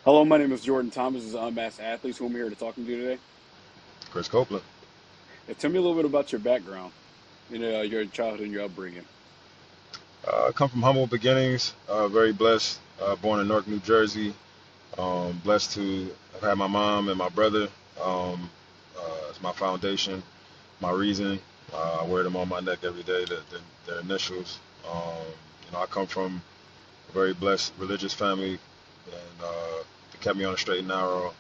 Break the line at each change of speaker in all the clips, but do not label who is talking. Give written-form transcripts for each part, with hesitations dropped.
Hello, my name is Jordan Thomas. This is Unmasked Athletes. Who I'm here to talking to today.
Chris Copeland.
Tell me a little bit about your background, your childhood and your upbringing.
I come from humble beginnings, very blessed, born in Newark, New Jersey. Blessed to have had my mom and my brother as my foundation, my reason. I wear them on my neck every day, their initials. I come from a very blessed religious family, and it kept me on the straight and narrow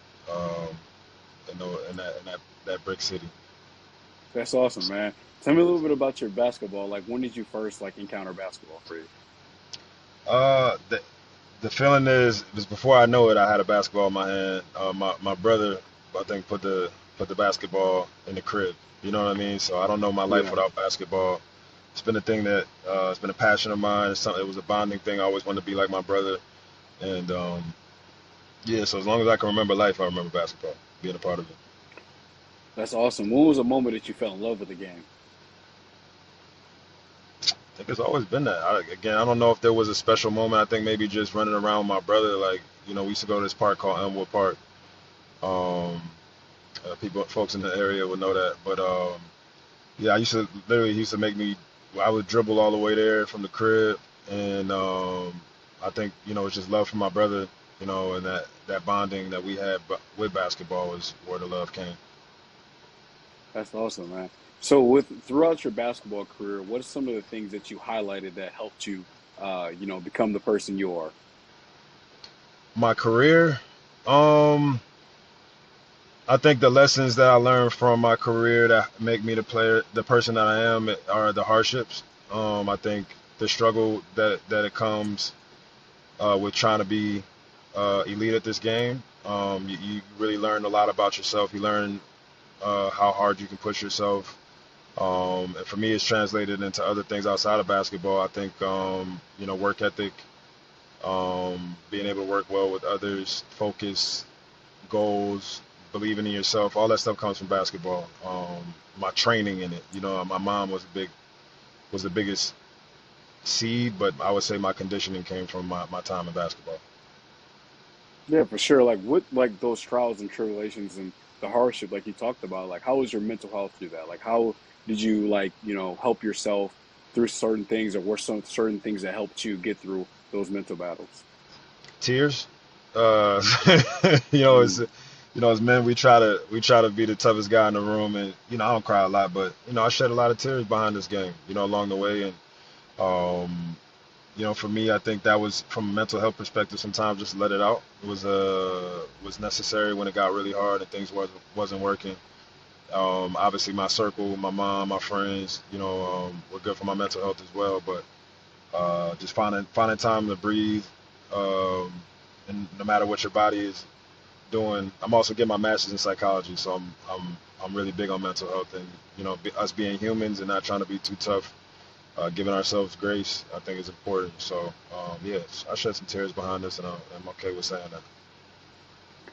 in that brick city.
That's awesome, man. Tell me a little bit about your basketball. Like, when did you first encounter basketball for you?
The feeling is it was before I know it. I had a basketball in my hand. My brother, I think, put the basketball in the crib. You know what I mean? So I don't know my life
Yeah,
without basketball. It's been a thing that it's been a passion of mine. It was a bonding thing. I always wanted to be like my brother. And yeah, so as long as I can remember life, I remember basketball, being a part of it.
that's awesome. When was a moment that you fell in love with the game?
I think it's always been that. Again, I don't know if there was a special moment. I think maybe just running around with my brother. Like, we used to go to this park called Elmwood Park. Um, folks in the area would know that. But yeah, I used to literally he used to make me. I would dribble all the way there from the crib, and I think it's just love for my brother, and that bonding that we had with basketball was where the love came.
That's awesome, man. So, with throughout your basketball career, what are some of the things that you highlighted that helped you, become the person you are?
My career, um, I think the lessons that I learned from my career that make me the person that I am, are the hardships. I think the struggle that it comes with trying to be elite at this game. You really learn a lot about yourself. You learn how hard you can push yourself. And for me, it's translated into other things outside of basketball. I think, work ethic, being able to work well with others, focus, goals, believing in yourself, all that stuff comes from basketball. My training in it, my mom was the biggest seed, but I would say my conditioning came from my time in basketball.
Yeah, for sure. Like, what, those trials and tribulations and the hardship, like you talked about, like, how was your mental health through that? Like, how did you, help yourself through certain things, or were some certain things that helped you get through those mental battles?
Tears. Uh, you know, as
Mm.
as men, we try to be the toughest guy in the room, and I don't cry a lot, but I shed a lot of tears behind this game, along the way, and um, for me, I think that was from a mental health perspective. Sometimes just let it out was necessary when it got really hard and things wasn't working. Obviously, my circle, my mom, my friends, were good for my mental health as well, but just finding time to breathe, um, and no matter what your body is doing. I'm also getting my master's in psychology, so I'm really big on mental health and us being humans and not trying to be too tough. Giving ourselves grace, I think, is important. So yeah, I shed some tears behind this, and I'm okay with saying that.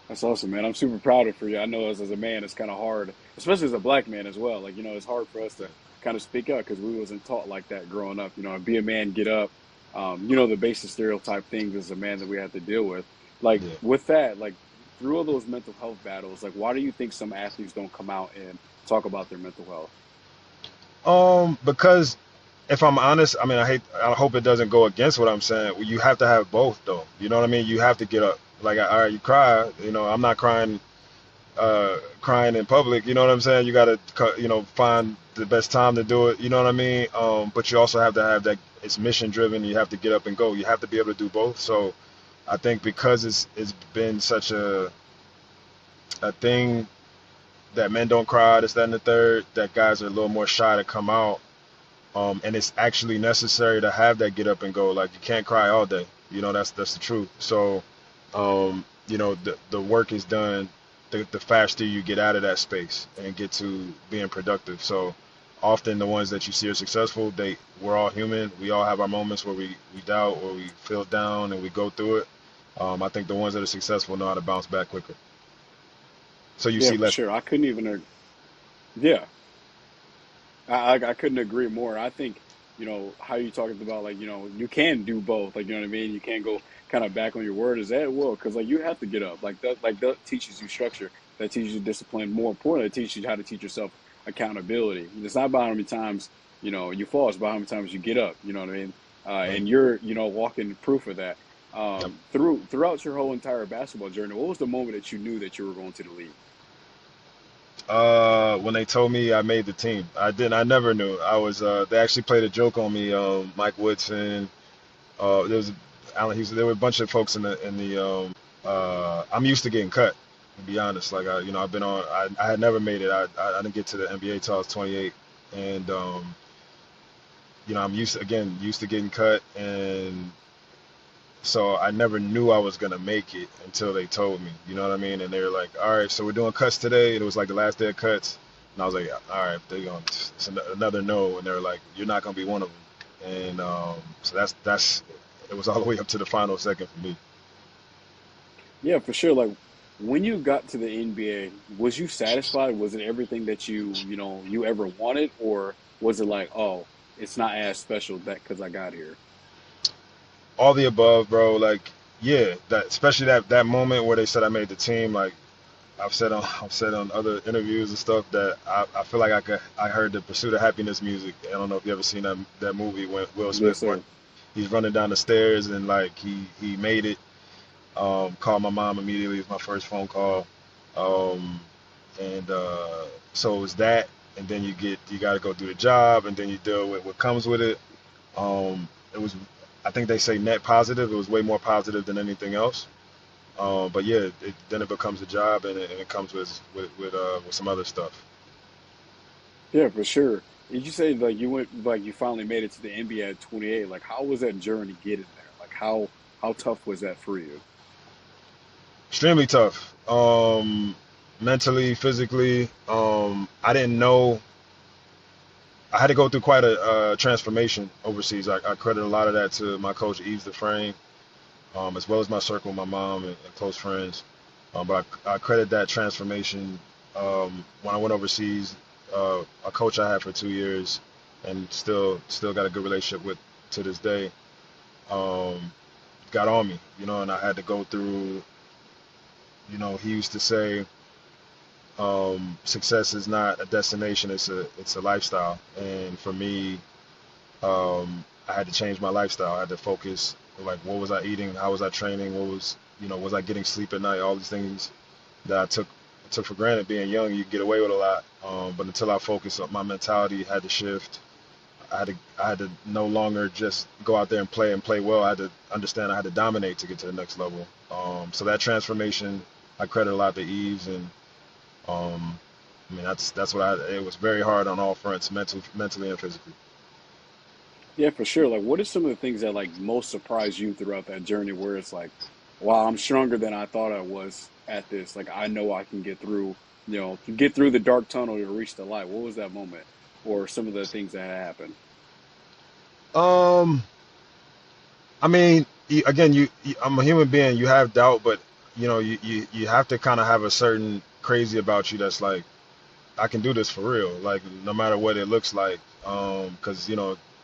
That's awesome, man. I'm super proud of for you. I know as a man, it's kind of hard, especially as a black man as well. Like, it's hard for us to kind of speak up because we wasn't taught like that growing up. Be a man, get up. The basic stereotype things as a man that we have to deal with. Like,
Yeah.
with that, like, through all those mental health battles, like, why do you think some athletes don't come out and talk about their mental health?
Because if I'm honest, I mean, I hope it doesn't go against what I'm saying. Well, you have to have both, though. You know what I mean? You have to get up. Like, all right, you cry. I'm not crying in public. You know what I'm saying? You gotta, find the best time to do it. You know what I mean? But you also have to have that. It's mission driven. You have to get up and go. You have to be able to do both. So I think because it's been such a thing that men don't cry, this, that, and the third, that guys are a little more shy to come out. And it's actually necessary to have that get up and go. Like, you can't cry all day. That's the truth. So, the work is done. The faster you get out of that space and get to being productive. So, often the ones that you see are successful, we're all human. We all have our moments where we doubt or we feel down and we go through it. I think the ones that are successful know how to bounce back quicker. So you
Yeah,
see
for
less.
sure. I couldn't even, yeah, I couldn't agree more. I think how you talking about like, you can do both. Like, you know what I mean? You can't go kind of back on your word. Is that well? Because like you have to get up. Like that teaches you structure. That teaches you discipline. More importantly, it teaches you how to teach yourself accountability. It's not about how many times you fall. It's about how many times you get up. You know what I mean?
Right.
And you're walking proof of that.
Yep.
Throughout your whole entire basketball journey, what was the moment that you knew that you were going to the league?
When they told me I made the team, I didn't. I never knew. I was. They actually played a joke on me. Mike Woodson. There was Alan Houston. There were a bunch of folks in the. I'm used to getting cut. To be honest, like I've been on. I had never made it. I didn't get to the NBA till I was 28, and I'm used to getting cut, and so I never knew I was gonna make it until they told me. You know what I mean? And they were like, "All right, so we're doing cuts today." And it was like the last day of cuts, and I was like, "All right, they're going it's another no." And they were like, "You're not gonna be one of them." And so that's it was all the way up to the final second for me.
Yeah, for sure. Like when you got to the NBA, was you satisfied? Was it everything that you ever wanted, or was it like, oh, it's not as special that because I got here?
All the above, bro. Like, yeah, that especially that moment where they said I made the team. Like I've said on other interviews and stuff that I feel like I heard the Pursuit of Happiness music. I don't know if you ever seen that movie when Will
Yes,
Smith
sir.
he's running down the stairs and like he made it. Called my mom immediately. It was my first phone call. Um, and so it was that, and then you got to go do the job, and then you deal with what comes with it. It was, I think they say net positive. It was way more positive than anything else. But yeah, then it becomes a job, and it comes with some other stuff.
Yeah, for sure. Did you say like you finally made it to the NBA at 28? Like how was that journey getting there? Like how tough was that for you?
Extremely tough. Mentally, physically. I didn't know. I had to go through quite a transformation overseas. I credit a lot of that to my coach Yves Dufresne, as well as my circle, my mom and close friends. But I credit that transformation when I went overseas. A coach I had for 2 years, and still got a good relationship with to this day. Um, got on me, and I had to go through. He used to say, success is not a destination; it's a lifestyle. And for me, I had to change my lifestyle. I had to focus, like, what was I eating? How was I training? Was I getting sleep at night? All these things that I took for granted being young. You get away with a lot. But until I focused, my mentality had to shift. I had to no longer just go out there and play well. I had to understand I had to dominate to get to the next level. So that transformation, I credit a lot to Eves, and um, I mean that's what it was very hard on all fronts, mentally and physically.
Yeah, for sure. Like what are some of the things that like most surprised you throughout that journey where it's like, wow, I'm stronger than I thought I was at this. Like I know I can get through, to get through the dark tunnel to reach the light. What was that moment? Or some of the things that had happened?
Um, I mean, again, I'm a human being. You have doubt, but you have to kind of have a certain crazy about you that's like, I can do this for real. Like no matter what it looks like. Because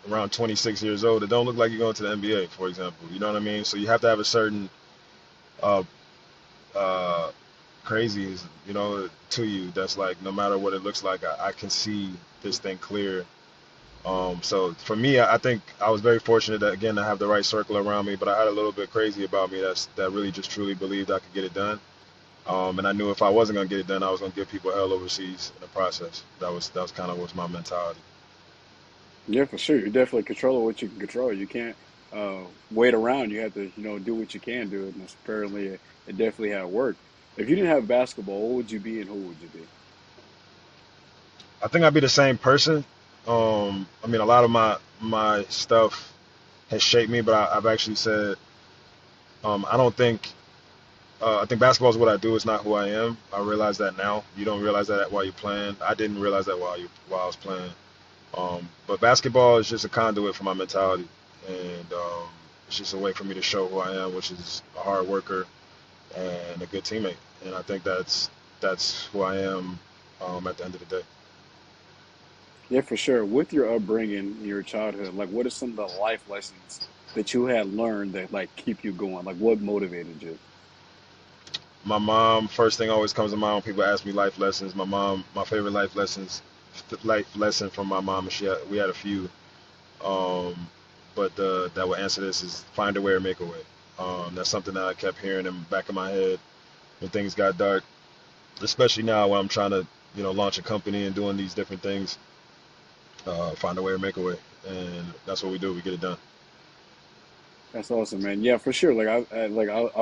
around 26 years old, it don't look like you're going to the NBA, for example. You know what I mean? So you have to have a certain uh uh crazy, to you. That's like no matter what it looks like, I can see this thing clear. So for me, I think I was very fortunate that again to have the right circle around me, but I had a little bit crazy about me that really just truly believed I could get it done. And I knew if I wasn't gonna get it done, I was gonna give people hell overseas in the process. That was kind of was my mentality.
Yeah, for sure. You're definitely controlling what you can control. You can't wait around. You have to, do what you can do. And that's apparently it definitely had worked. If you didn't have basketball, what would you be and who would you be?
I think I'd be the same person. I mean, a lot of my stuff has shaped me, but I've actually said I don't think. I think basketball is what I do. It's not who I am. I realize that now. You don't realize that while you're playing. I didn't realize that while I was playing. But basketball is just a conduit for my mentality, and it's just a way for me to show who I am, which is a hard worker and a good teammate. And I think that's who I am at the end of the day.
Yeah, for sure. With your upbringing, your childhood, like what are some of the life lessons that you had learned that like keep you going? Like what motivated you?
My mom, first thing always comes to mind when people ask me life lessons. My mom, my favorite life lesson from my mom. We had a few, um, but that would answer this is find a way or make a way. That's something that I kept hearing in the back of my head when things got dark, especially now when I'm trying to, launch a company and doing these different things. Find a way or make a way, and that's what we do. We get it done.
That's awesome, man. Yeah, for sure. I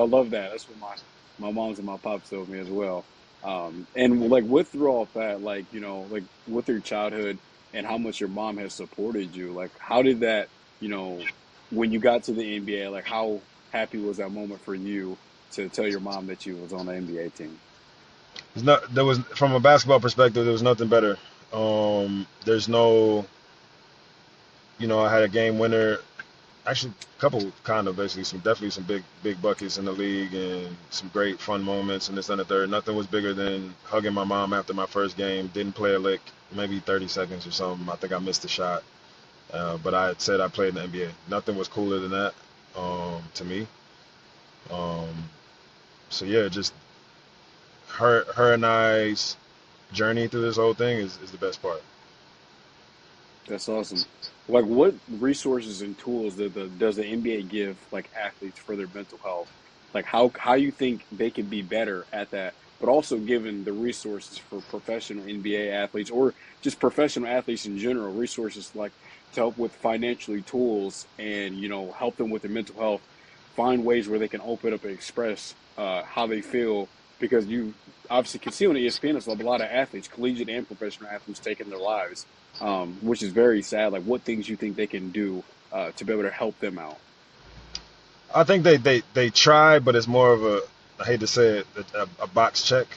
love that. That's what my moms and my pops told me as well. And like with through all that, like like with your childhood and how much your mom has supported you, like how did that, you know, when you got to the NBA, like how happy was that moment for you to tell your mom that you was on the NBA team?
There was from a basketball perspective, there was nothing better. There's no, I had a game winner, actually a couple kind of basically some definitely some big buckets in the league and some great fun moments and this and the third. Nothing was bigger than hugging my mom after my first game. Didn't play a lick, maybe 30 seconds or something. I think I missed a shot, but I had said I played in the NBA. Nothing was cooler than that, to me. Um, so yeah, just her and I's journey through this whole thing is the best part.
That's awesome. Like, what resources and tools does the NBA give like athletes for their mental health? Like, how you think they can be better at that, but also given the resources for professional NBA athletes or just professional athletes in general, resources like to help with financially tools and help them with their mental health, find ways where they can open up and express how they feel because you obviously can see on ESPN, there's a lot of athletes, collegiate and professional athletes, taking their lives, which is very sad. Like, what things you think they can do to be able to help them out?
I think they try, but it's more of a, I hate to say it, a box check.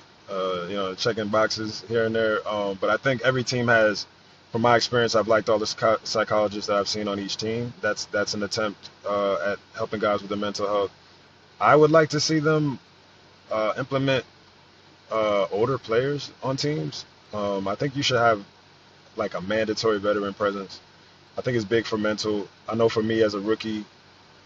Checking boxes here and there. But I think every team has, from my experience, I've liked all the psychologists that I've seen on each team. That's an attempt at helping guys with their mental health. I would like to see them implement older players on teams. I think you should have like a mandatory veteran presence. I think it's big for mental. I know for me as a rookie,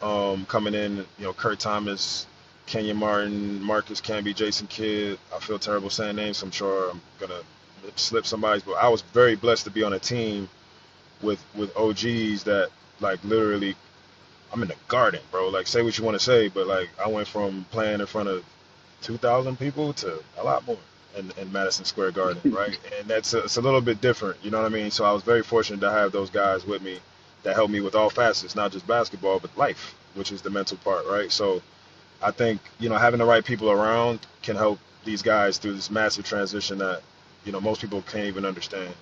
coming in, Kurt Thomas, Kenyon Martin, Marcus Camby, Jason Kidd. I feel terrible saying names, so I'm sure I'm gonna slip somebody's. But I was very blessed to be on a team with OGs that like literally, I'm in the garden, bro. Like say what you want to say, but like I went from playing in front of 2,000 people to a lot more in Madison Square Garden, right? And it's a little bit different, you know what I mean? So I was very fortunate to have those guys with me that helped me with all facets, not just basketball, but life, which is the mental part, right? So I think, having the right people around can help these guys through this massive transition that, most people can't even understand.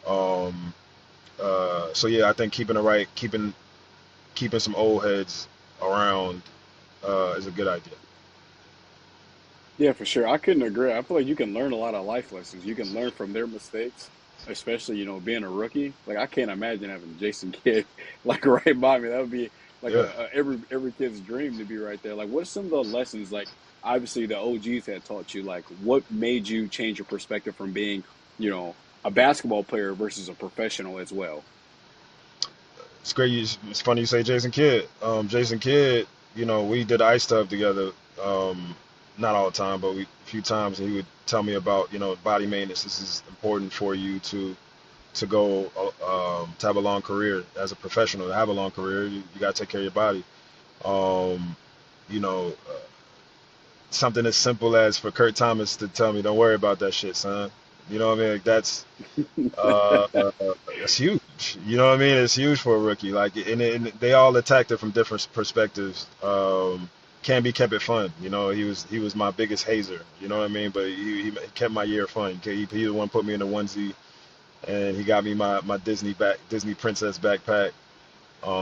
Um, so yeah, I think keeping some old heads around is a good idea.
Yeah, for sure. I couldn't agree. I feel like you can learn a lot of life lessons. You can learn from their mistakes, especially, being a rookie. Like I can't imagine having Jason Kidd like right by me. That would be like
Yeah.
a every kid's dream to be right there. Like what are some of the lessons like obviously the OGs had taught you? Like what made you change your perspective from being, a basketball player versus a professional as well?
It's great. It's funny you say Jason Kidd. Jason Kidd, we did ice stuff together. Not all the time, but a few times, and he would tell me about, body maintenance. This is important for you to go to have a long career as a professional. To have a long career, you got to take care of your body. Um, you know, uh, Something as simple as for Kurt Thomas to tell me, "Don't worry about that shit, son." You know what I mean? Like uh, uh, that's huge. You know what I mean? It's huge for a rookie. Like, and they all attacked it from different perspectives. Can be kept it fun. He was my biggest hazer. You know what I mean? But he kept my year fun. He the one put me in the onesie, and he got me my Disney princess backpack.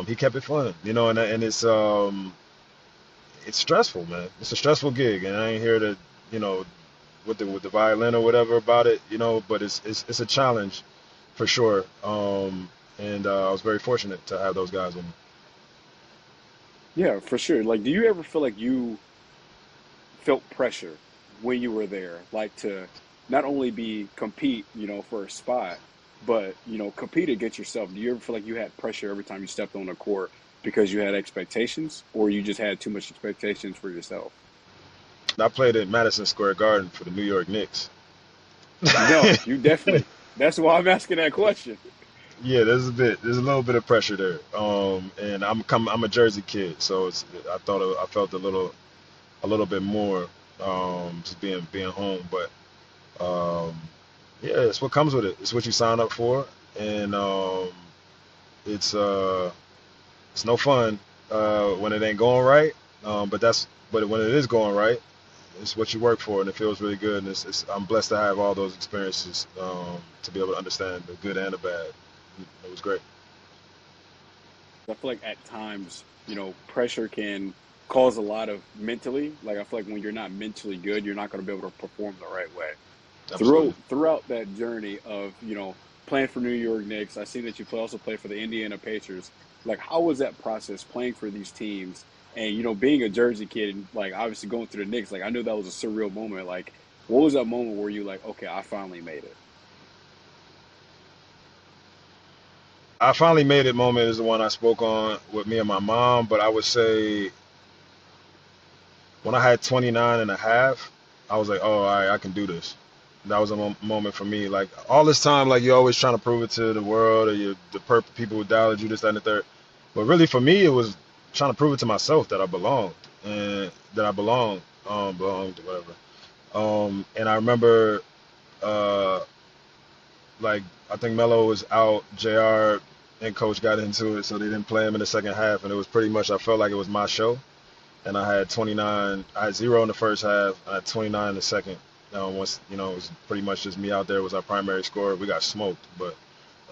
He kept it fun. And it's stressful, man. It's a stressful gig, and I ain't here to, you know, with the violin or whatever about it, But it's a challenge for sure. And I was very fortunate to have those guys with me.
Yeah, for sure. Like do you ever feel like you felt pressure when you were there, like to not only be compete, for a spot, but compete against yourself. Do you ever feel like you had pressure every time you stepped on the court because you had expectations, or you just had too much expectations for yourself?
I played at Madison Square Garden for the New York Knicks.
No, you definitely. That's why I'm asking that question.
Yeah, there's a little bit of pressure there. And I'm a Jersey kid, so I felt a little bit more, just being home. But um, yeah, it's what comes with it. It's what you sign up for, and it's uh, it's no fun when it ain't going right. But when it is going right, it's what you work for, and it feels really good. And I'm blessed to have all those experiences, to be able to understand the good and the bad. It was great.
I feel like at times, pressure can cause a lot of mentally. Like I feel like when you're not mentally good, you're not going to be able to perform the right way.
Absolutely.
Throughout that journey of playing for New York Knicks, I see that you also play for the Indiana Pacers. Like, how was that process playing for these teams? And being a Jersey kid and like obviously going through the Knicks, like I knew that was a surreal moment. Like, what was that moment where you like, okay, I finally made it?
I finally made it moment is the one I spoke on with me and my mom, but I would say when I had 29 and a half, I was like, oh, all right, I can do this. That was a moment for me. Like all this time, like you're always trying to prove it to the world or people who doubted you, this, that, and the third. But really for me, it was trying to prove it to myself that I belonged and that I belonged, whatever. And I remember, uh, like I think Melo was out, Jr. and Coach got into it, so they didn't play him in the second half, and it was pretty much I felt like it was my show, and I had 29, I had zero in the first half, I had 29 in the second. Once it was pretty much just me out there was our primary scorer. We got smoked, but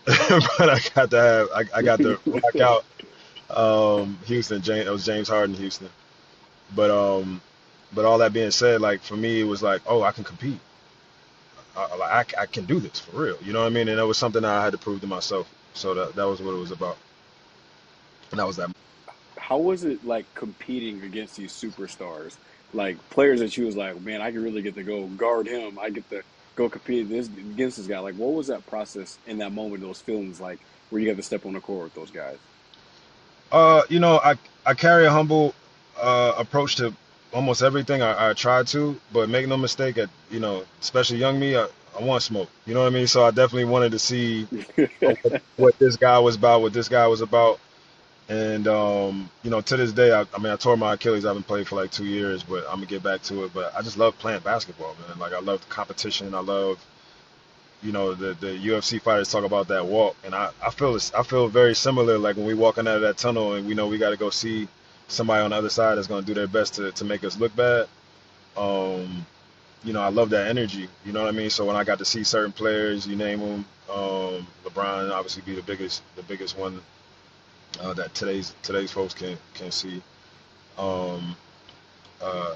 but I got to rock out Houston. It was James Harden, Houston. But but all that being said, like for me, it was like, oh, I can compete. I can do this for real. You know what I mean? And that was something that I had to prove to myself. So that was what it was about. And that was that.
How was it like competing against these superstars, like players that you was like, man, I can really get to go guard him. I get to go compete against this guy. Like, what was that process in that moment? Those feelings, like where you have to step on the court with those guys.
I carry a humble approach to almost everything. I try to, but make no mistake, especially young me, I want smoke. You know what I mean? So I definitely wanted to see what this guy was about, what this guy was about. And to this day, I mean, I tore my Achilles. I haven't played for like 2 years, but I'm gonna get back to it. But I just love playing basketball, man. Like I love the competition. I love, the UFC fighters talk about that walk, and I feel this. I feel very similar. Like when we walking out of that tunnel, and we know we got to go see somebody on the other side that's gonna do their best to make us look bad. Um, I love that energy. You know what I mean? So when I got to see certain players, you name them, LeBron obviously be the biggest one that today's folks can see. Um, uh,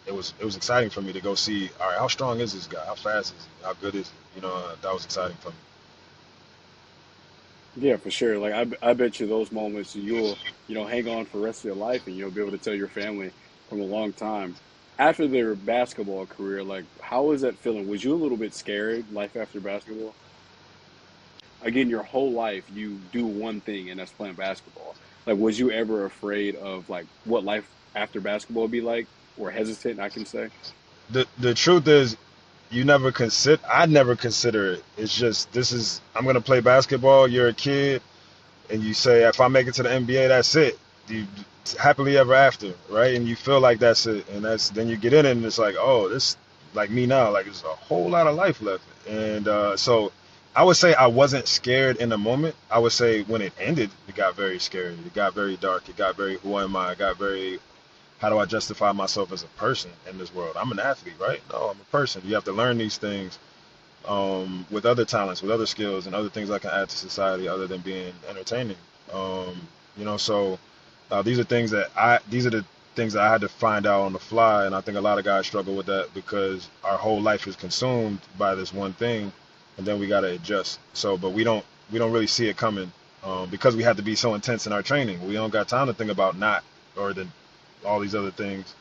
it was exciting for me to go see. All right, how strong is this guy? How fast is he? How good is he? That was exciting for me.
Yeah, for sure. Like I bet you those moments you'll hang on for the rest of your life, and you'll be able to tell your family from a long time. After their basketball career, like how was that feeling? Was you a little bit scared, life after basketball? Again, your whole life you do one thing, and that's playing basketball. Like, was you ever afraid of like what life after basketball would be like, or hesitant? I can say.
The truth is, I never consider it. It's just I'm gonna play basketball. You're a kid, and you say if I make it to the NBA, that's it. You happily ever after, right? And you feel like that's it, and then you get in it, and it's like, oh, this like me now, like there's a whole lot of life left, and so I would say I wasn't scared in the moment. I would say when it ended, it got very scary. It got very dark. It got very who am I? It got very how do I justify myself as a person in this world? I'm an athlete, right? No, I'm a person. You have to learn these things with other talents, with other skills, and other things I can add to society other than being entertaining. So these are the things that I had to find out on the fly, and I think a lot of guys struggle with that because our whole life is consumed by this one thing, and then we got to adjust. So, but we don't really see it coming because we have to be so intense in our training. We don't got time to think about not or the all these other things.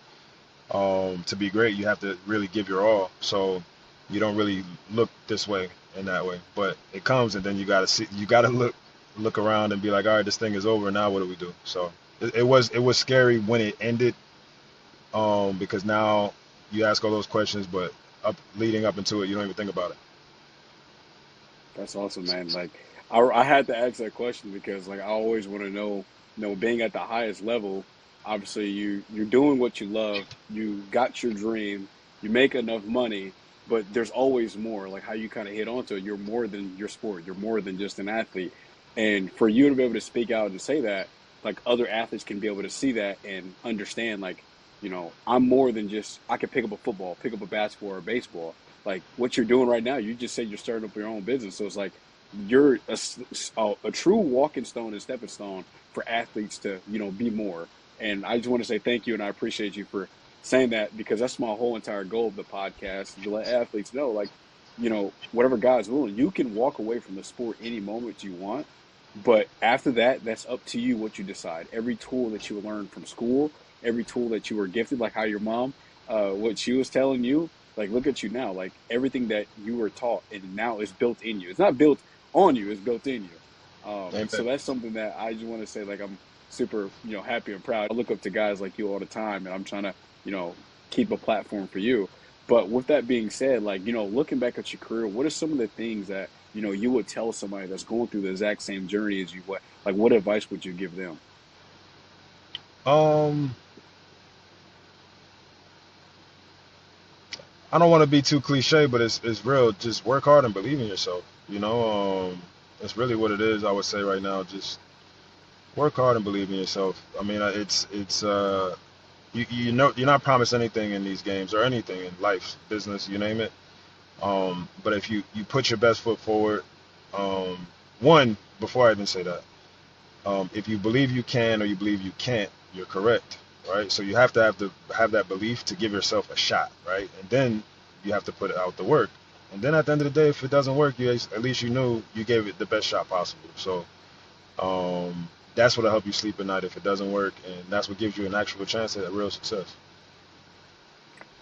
To be great, you have to really give your all. So you don't really look this way. in that way. But it comes, and then you gotta look around and be like, all right, this thing is over. Now what do we do? So it was scary when it ended, because now you ask all those questions, but up leading up into it, you don't even think about it.
That's awesome, man. Like I had to ask that question because like I always want to know, being at the highest level, obviously you're doing what you love, you got your dream, you make enough money, but there's always more. Like how you kind of hit onto it, you're more than your sport, you're more than just an athlete. And for you to be able to speak out and say that, like other athletes can be able to see that and understand like, I'm more than just I can pick up a football, pick up a basketball or a baseball like what you're doing right now. You just said you're starting up your own business, so it's like you're a true walking stone and stepping stone for athletes to be more. And I just want to say thank you, and I appreciate you for saying that because that's my whole entire goal of the podcast to let athletes know, like whatever God's willing, you can walk away from the sport any moment you want. But after that, that's up to you what you decide. Every tool that you learned from school, every tool that you were gifted, like how your mom, what she was telling you, like, look at you now. Like, everything that you were taught and now is built in you. It's not built on you, it's built in you. So
Amen.
that's something that I just want to say, like, I'm super, happy and proud. I look up to guys like you all the time, and I'm trying to, keep a platform for you. But with that being said, like, looking back at your career, what are some of the things that, you would tell somebody that's going through the exact same journey as you? What advice would you give them?
Um, I don't want to be too cliche, but it's real. Just work hard and believe in yourself. That's really what it is. I would say right now, just work hard and believe in yourself. I mean, you know you're not promised anything in these games or anything in life, business, you name it. But if you put your best foot forward, um, one before I even say that, if you believe you can or you believe you can't, you're correct, right? So you have to have that belief to give yourself a shot, right? And then you have to put out the work. And then at the end of the day, if it doesn't work, at least you knew you gave it the best shot possible. So that's what'll help you sleep at night if it doesn't work, and that's what gives you an actual chance at real success.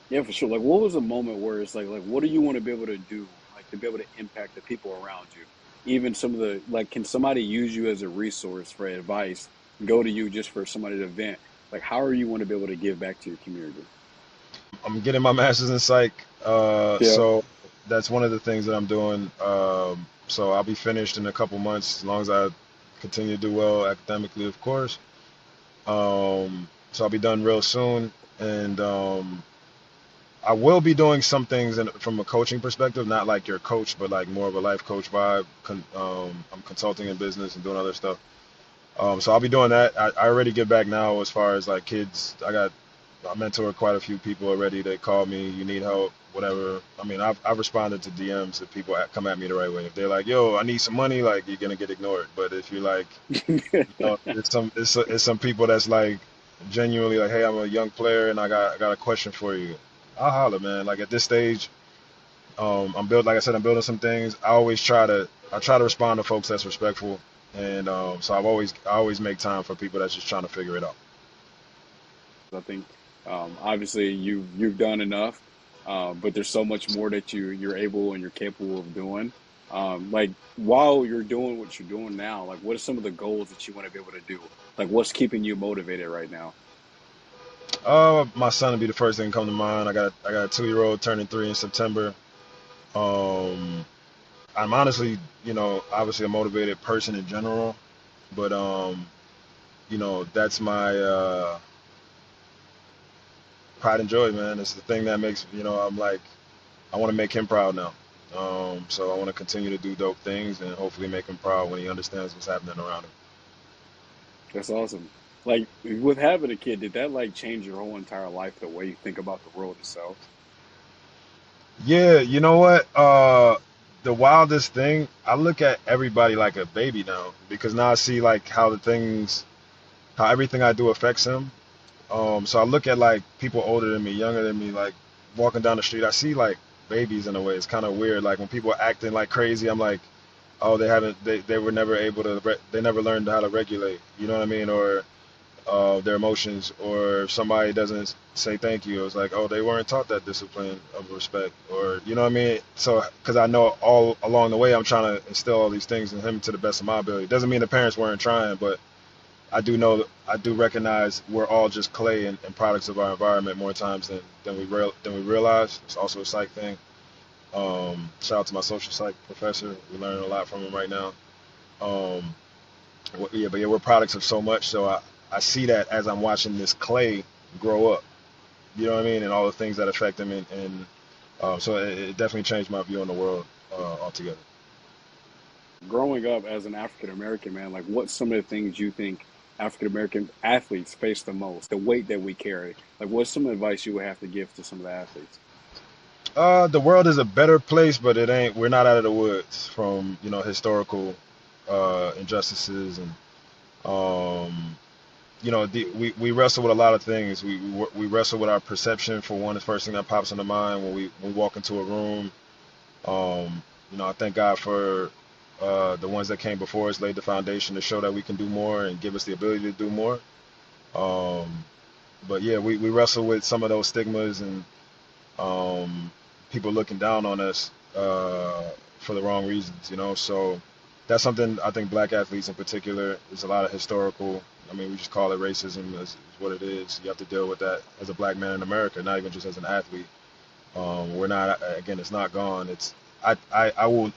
Yeah, for sure. Like, what was a moment where it's like, what do you want to be able to do, like, to be able to impact the people around you? Even some of the, like, can somebody use you as a resource for advice, go to you just for somebody to vent? Like, how are you want to be able to give back to your community?
I'm getting my master's in psych,
Yeah.
so that's one of the things that I'm doing. So I'll be finished in a couple months as long as I continue to do well academically, of course. So I'll be done real soon, and I will be doing some things from a coaching perspective, not like your coach, but like more of a life coach vibe. I'm consulting in business and doing other stuff. So I'll be doing that. I already get back now as far as like kids. I mentor quite a few people already. They call me, you need help, whatever. I mean, I've responded to DMs if people come at me the right way. If they're like, yo, I need some money, like you're gonna get ignored. But if you're like, it's some people that's like genuinely like, hey, I'm a young player and I got a question for you. I'll holler, man. Like at this stage, like I said, I'm building some things. I try to respond to folks that's respectful, and so I always make time for people that's just trying to figure it out.
I think obviously you've done enough, but there's so much more that you're able and you're capable of doing. Like while you're doing what you're doing now, like what are some of the goals that you want to be able to do? Like what's keeping you motivated right now?
My son would be the first thing to come to mind. I got a 2-year-old turning 3 in September. Um, I'm honestly, obviously a motivated person in general, but that's my pride and joy, man. It's the thing that makes, I'm like, I want to make him proud now. So I want to continue to do dope things and hopefully make him proud when he understands what's happening around him.
That's awesome. Like with having a kid, did that like change your whole entire life, the way you think about the world itself?
Yeah, you know what? The wildest thing, I look at everybody like a baby now because now I see like how everything I do affects him. So I look at like people older than me, younger than me, like walking down the street. I see like babies in a way. It's kind of weird. Like when people are acting like crazy, I'm like, oh, they were never able to, they never learned how to regulate. You know what I mean? Or their emotions, or if somebody doesn't say thank you, it's like, oh, they weren't taught that discipline of respect, or you know what I mean. So because I know all along the way I'm trying to instill all these things in him to the best of my ability. Doesn't mean the parents weren't trying, but I do know, I do recognize we're all just clay and products of our environment more times than we realize. It's also a psych thing. Shout out to my social psych professor. We're learning a lot from him right now. Um, yeah, but yeah, we're products of so much. So I see that as I'm watching this clay grow up. You know what I mean, and all the things that affect him, and so it definitely changed my view on the world altogether.
Growing up as an African American man, like what's some of the things you think African American athletes face the most? The weight that we carry. Like what's some advice you would have to give to some of the athletes?
The world is a better place, but it ain't. We're not out of the woods from historical injustices and um, we wrestle with a lot of things. We wrestle with our perception for one. The first thing that pops into mind when we walk into a room. I thank God for the ones that came before us, laid the foundation to show that we can do more and give us the ability to do more. Um, but yeah, we wrestle with some of those stigmas and um, people looking down on us for the wrong reasons. So that's something I think black athletes in particular is a lot of historical. I mean, we just call it racism is what it is. You have to deal with that as a black man in America, not even just as an athlete. We're not, again, it's not gone.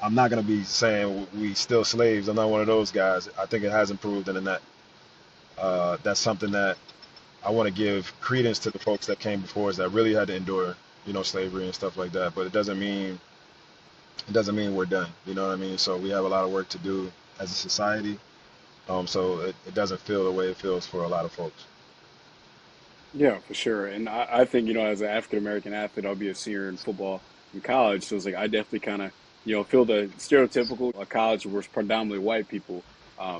I'm not going to be saying we still slaves. I'm not one of those guys. I think it has improved, and in that's something that I want to give credence to the folks that came before us that really had to endure, slavery and stuff like that. But it doesn't mean we're done. You know what I mean? So we have a lot of work to do as a society. So it doesn't feel the way it feels for a lot of folks.
Yeah, for sure. And I think, as an African American athlete, I'll be a senior in football in college. So it's like I definitely kind of, feel the stereotypical college where it's predominantly white people.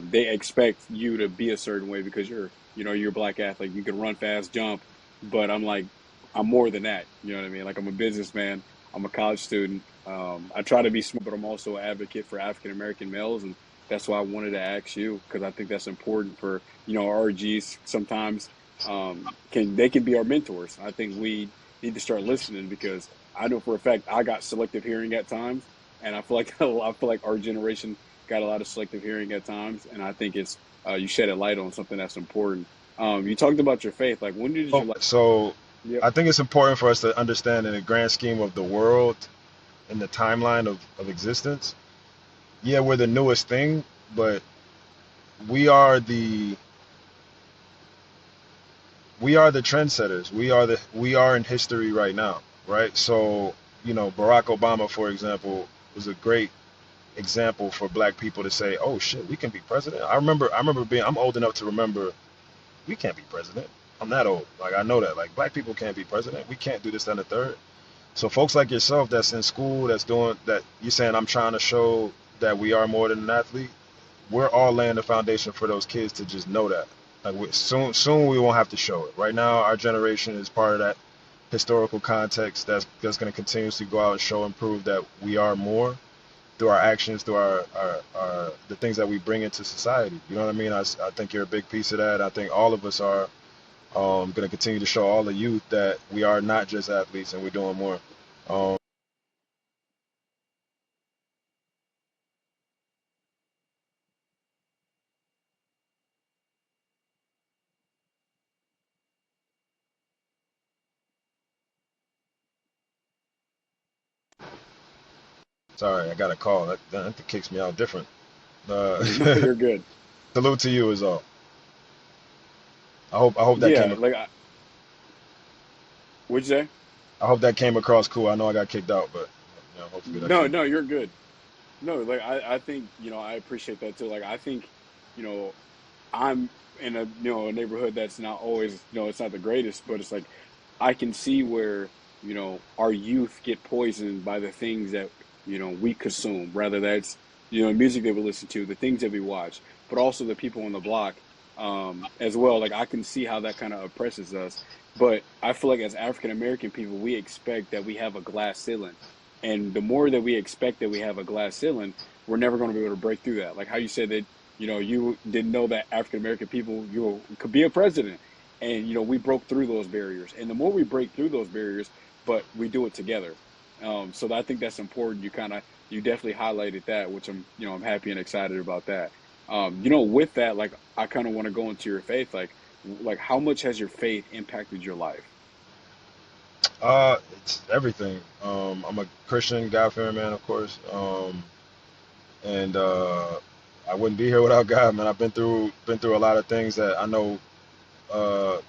They expect you to be a certain way because you're a black athlete. You can run fast, jump. But I'm like, I'm more than that. You know what I mean? Like I'm a businessman. I'm a college student. I try to be smart, but I'm also an advocate for African American males. And that's why I wanted to ask you because I think that's important for, RGs sometimes can be our mentors. I think we need to start listening because I know for a fact I got selective hearing at times, and I feel like I feel like our generation got a lot of selective hearing at times, and I think it's you shed a light on something that's important. You talked about your faith. Like when did you like?
So
Yep.
I think it's important for us to understand in the grand scheme of the world, in the timeline of existence. Yeah, we're the newest thing, but we are the we are the trendsetters. We are in history right now, right? So, Barack Obama, for example, was a great example for black people to say, "Oh shit, we can be president." I remember being I'm old enough to remember we can't be president. I'm that old. Like I know that. Like black people can't be president. We can't do this, that, and the third. So folks like yourself that's in school, that's doing that, you're saying I'm trying to show that we are more than an athlete. We're all laying the foundation for those kids to just know that. Like soon we won't have to show it. Right now, our generation is part of that historical context that's going to continuously go out and show and prove that we are more through our actions, through our the things that we bring into society. You know what I mean? I think you're a big piece of that. I think all of us are going to continue to show all the youth that we are not just athletes and we're doing more. Um, Sorry, I got a call. That kicks me out different. Uh,
No, you're good.
salute to you is all. I hope that
Yeah,
came
like what'd you say?
I hope that came across cool. I know I got kicked out, but hopefully that
No,
came.
no, you're good. No, like I think I appreciate that too. Like I think you know I'm in a neighborhood that's not always it's not the greatest, but it's like I can see where our youth get poisoned by the things that we consume, rather that's music that we listen to, the things that we watch, but also the people on the block as well. Like I can see how that kind of oppresses us, but I feel like as African American people, we expect that we have a glass ceiling, and the more that we expect that we have a glass ceiling, we're never going to be able to break through that. Like how you said that. You didn't know that African American people, could be a president. And, we broke through those barriers. And the more we break through those barriers, but we do it together. So I think that's important. You definitely highlighted that, which I'm happy and excited about that. With that, like, I kind of want to go into your faith. Like how much has your faith impacted your life?
It's everything. I'm a Christian, God-fearing man, of course. And I wouldn't be here without God, man. I've been through a lot of things that I know. Uh,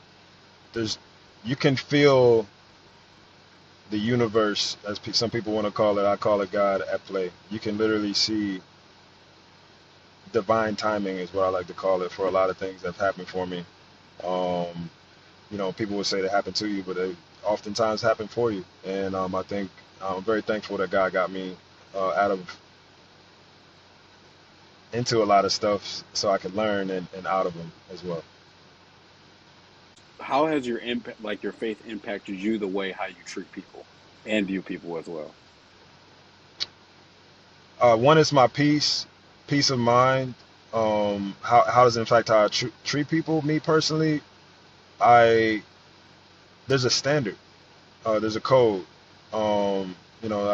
there's you can feel the universe, as some people want to call it. I call it God at play. You can literally see divine timing, is what I like to call it, for a lot of things that have happened for me. Um, People would say they happen to you, but they oftentimes happen for you. And I think I'm very thankful that God got me out of into a lot of stuff so I could learn and out of them as well.
How has your faith impacted you the way how you treat people and view people as well?
One is my peace of mind. How does it impact how I treat people? Me personally, I there's a standard. There's a code. I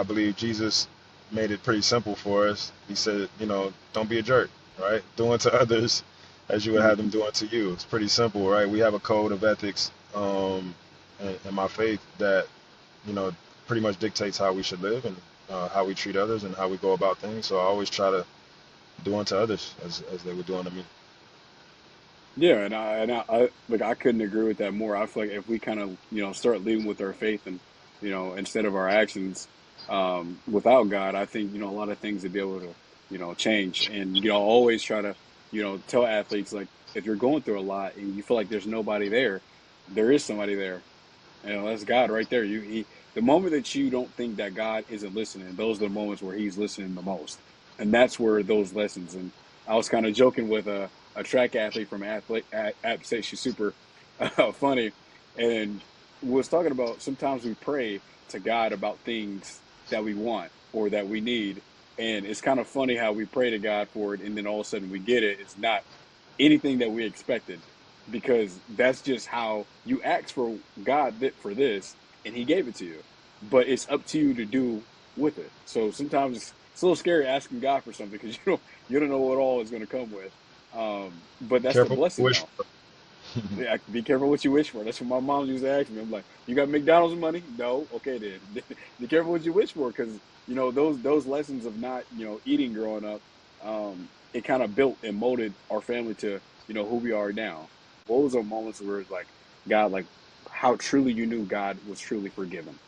believe Jesus made it pretty simple for us. He said, don't be a jerk, right? Do unto others as you would have them do unto you. It's pretty simple, right? We have a code of ethics in my faith that, you know, pretty much dictates how we should live and how we treat others and how we go about things. So I always try to do unto others as they would do unto me.
Yeah, I couldn't agree with that more. I feel like if we kind of start leading with our faith and instead of our actions, without God, I think a lot of things would be able to change. And always try to tell athletes, like, if you're going through a lot and you feel like there's nobody there, there is somebody there. That's God right there. The moment that you don't think that God isn't listening, those are the moments where He's listening the most, and that's where those lessons. And I was kind of joking with a track athlete from App State. She's super funny, and was talking about sometimes we pray to God about things that we want or that we need, and it's kind of funny how we pray to God for it, and then all of a sudden we get it. It's not anything that we expected, because that's just how you asked for God for this, and He gave it to you. But it's up to you to do with it. So sometimes it's a little scary asking God for something because you don't know what all is going to come with. But that's the
Careful what you
blessing,
wish
though.
for.
Yeah, be careful what you wish for. That's what my mom used to ask me. I'm like, you got McDonald's money? No, okay then. Be careful what you wish for, because those lessons of not eating growing up, it kind of built and molded our family to who we are now. What was those moments where it's like God, like how truly you knew God was truly forgiven?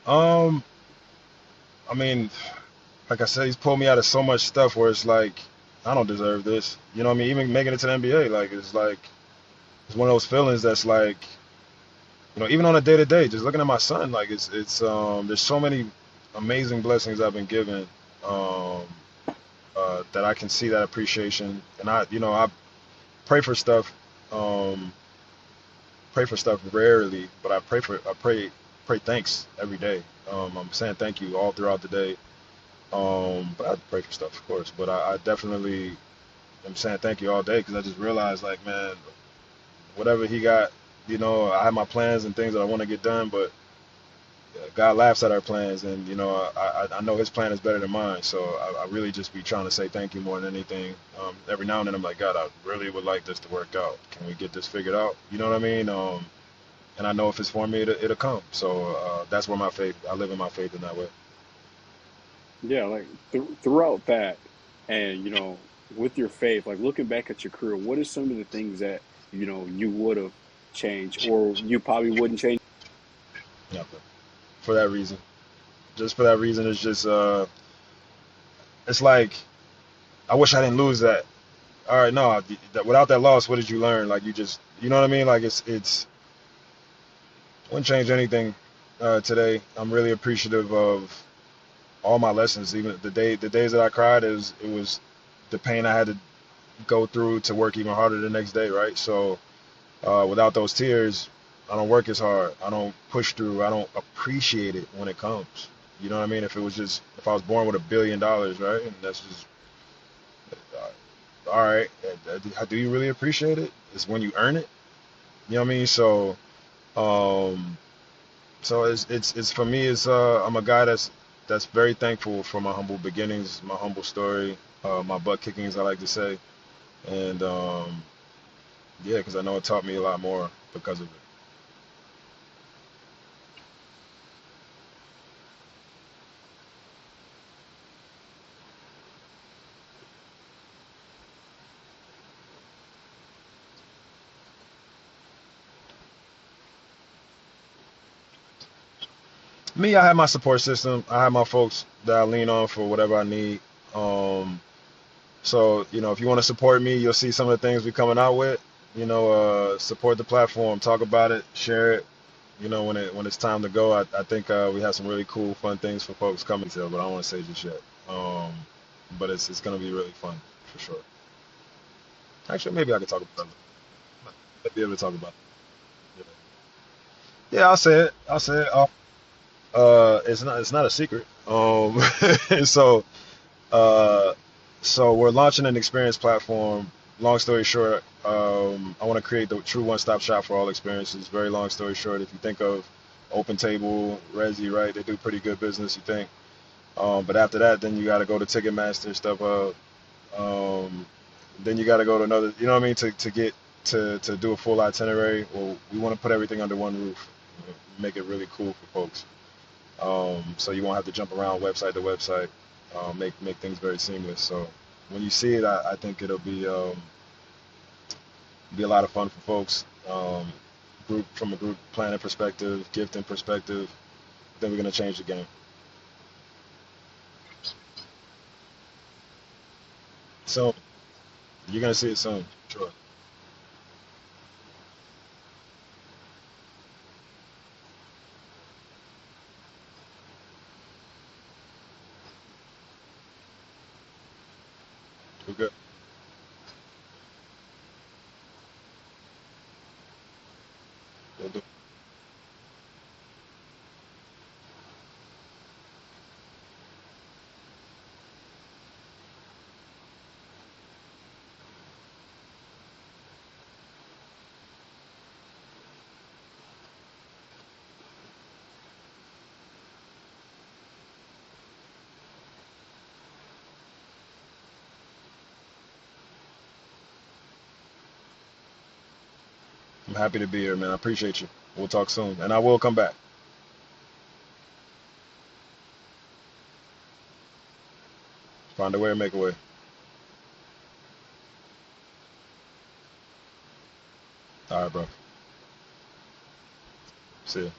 Um, I mean, like I said, he's pulled me out of so much stuff where it's like, I don't deserve this. You know what I mean? Even making it to the NBA, like it's one of those feelings that's like, even on a day to day, just looking at my son, like it's there's so many amazing blessings I've been given, um, that I can see that appreciation, and I pray for stuff, um, pray for stuff rarely, but I pray thanks every day. I'm saying thank you all throughout the day. But I pray for stuff, of course. But I definitely am saying thank you all day because I just realized, like, man, whatever he got, I have my plans and things that I want to get done, but God laughs at our plans, and I know His plan is better than mine. So I really just be trying to say thank you more than anything. Every now and then I'm like, God, I really would like this to work out. Can we get this figured out? You know what I mean? And I know if it's for me, it'll come. So that's where my faith. I live in my faith in that way.
Yeah, like throughout that, and with your faith, like looking back at your career, what are some of the things that you would have changed, or you probably wouldn't change?
Nothing for that reason. Just for that reason, it's like I wish I didn't lose that. All right, no, without that loss, what did you learn? Like you know what I mean? Like it's wouldn't change anything today. I'm really appreciative of all my lessons. Even the days that I cried, it was the pain I had to go through to work even harder the next day, right? So without those tears, I don't work as hard. I don't push through. I don't appreciate it when it comes. You know what I mean? If I was born with $1 billion, right? And that's just all right, do you really appreciate it? It's when you earn it. You know what I mean? Um, so it's for me. It's I'm a guy that's very thankful for my humble beginnings, my humble story, my butt kickings, I like to say, and yeah, because I know it taught me a lot more because of it. Me, I have my support system. I have my folks that I lean on for whatever I need. Um, so if you want to support me, you'll see some of the things we're coming out with. Support the platform, talk about it, share it. When it's time to go, I think we have some really cool, fun things for folks coming to, but I don't want to say just yet. Um, but it's gonna be really fun for sure. Actually, maybe I could talk about it. I'd be able to talk about it. Yeah, I'll say it. I'll say it. It's not a secret. So uh, so we're launching an experience platform. Long story short, I want to create the true one-stop shop for all experiences. Very long story short, if you think of Open Table, Resi, right? They do pretty good business, you think. But after that, then you got to go to Ticketmaster, StubHub. Um, then you got to go to another. You know what I mean? To get to do a full itinerary. Well, we want to put everything under one roof, make it really cool for folks. So you won't have to jump around website to website. Make things very seamless. So when you see it, I think it'll be a lot of fun for folks. Group from a group planning perspective, gifting perspective. Then we're gonna change the game. So you're gonna see it soon. Sure. We're good. We'll do. I'm happy to be here, man. I appreciate you. We'll talk soon, and I will come back. Find a way or make a way. All right, bro. See ya.